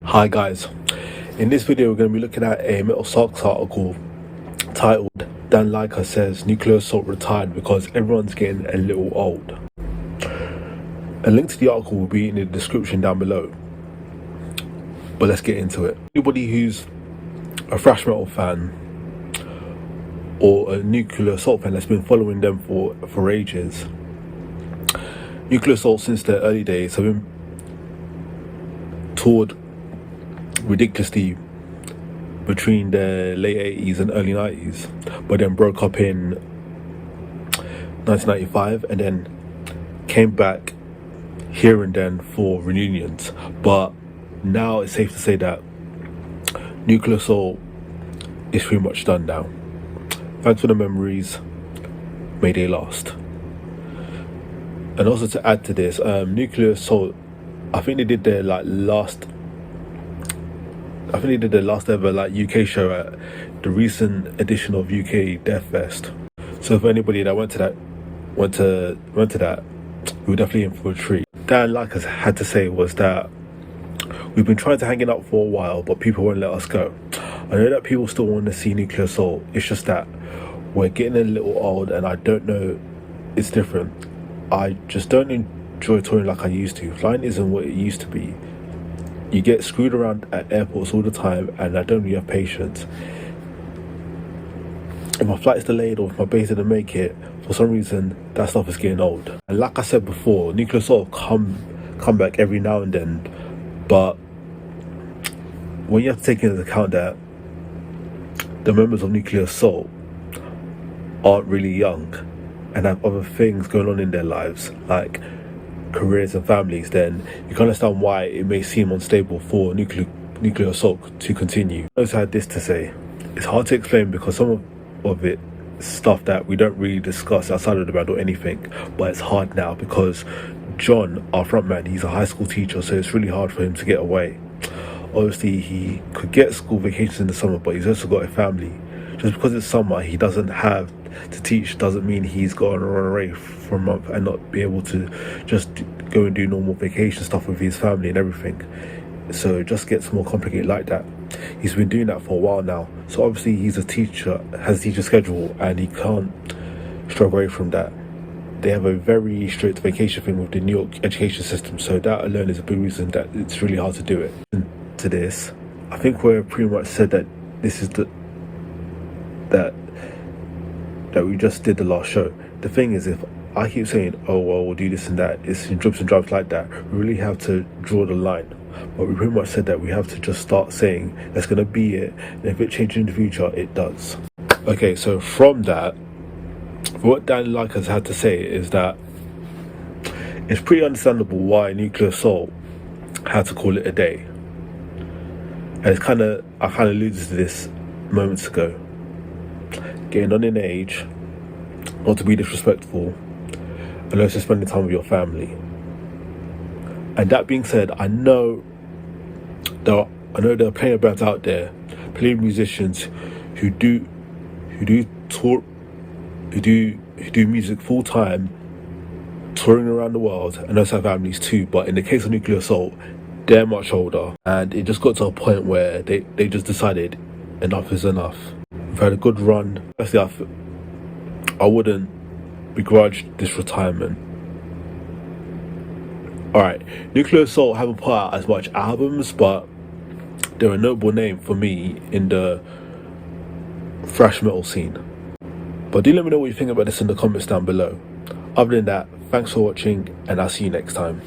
Hi guys, in this video we're going to be looking at a Metal Socks article titled Dan Lilker says nuclear assault retired because everyone's getting a little old. A link to the article will be in the description down below, but let's get into it. Anybody who's a thrash metal fan or a nuclear assault fan that's been following them for ages, nuclear assault since their early days have been toured ridiculously between the late 80s and early 90s, but then broke up in 1995 and then came back here and then for reunions. But now it's safe to say that nuclear assault is pretty much done now. Thanks for the memories, may they last. And also to add to this, nuclear assault, I think they did their last ever UK show at the recent edition of UK Death Fest. So for anybody that went to that, we were definitely in for a treat. Dan Lilker had to say was that we've been trying to hang it up for a while, but people won't let us go. I know that people still want to see nuclear assault. It's just that we're getting a little old, and I don't know. It's different. I just don't enjoy touring like I used to. Flying isn't what it used to be. You get screwed around at airports all the time, and I don't really have patience. If my flight's delayed or if my base didn't make it, for some reason, that stuff is getting old. And like I said before, nuclear assault come back every now and then, but when you have to take into account that the members of nuclear assault aren't really young and have other things going on in their lives, like careers and families, then you can understand why it may seem unstable for nuclear assault to continue. I also had this to say: it's hard to explain because some of it is stuff that we don't really discuss outside of the band or anything, but it's hard now because John, our frontman, he's a high school teacher, so it's really hard for him to get away. Obviously he could get school vacations in the summer, but he's also got a family. Just because it's summer, he doesn't have to teach doesn't mean he's got to run away for a month and not be able to just go and do normal vacation stuff with his family and everything. So it just gets more complicated like that. He's been doing that for a while now, so obviously he's a teacher, has a teacher schedule, and he can't stray away from that. They have a very strict vacation thing with the New York education system, so that alone is a big reason that it's really hard to do it. And to this, I think we're pretty much said that this is that we just did the last show. The thing is, if I keep saying, oh well, we'll do this and that, it's in drips and drabs like that, we really have to draw the line. But we pretty much said that we have to just start saying that's going to be it, and if it changes in the future, it does. Okay, so from that, what Dan Lilker had to say is that it's pretty understandable why nuclear assault had to call it a day. And I kind of alluded to this moments ago. Getting on in age, not to be disrespectful, and also spending time with your family. And that being said, I know there are plenty of bands out there, plenty of musicians who do music full time, touring around the world, and also have families too. But in the case of nuclear assault, they're much older, and it just got to a point where they just decided enough is enough. We've had a good run. Honestly, I wouldn't begrudge this retirement. Alright, nuclear assault haven't put out as much albums, but they're a notable name for me in the thrash metal scene. But do let me know what you think about this in the comments down below. Other than that, thanks for watching, and I'll see you next time.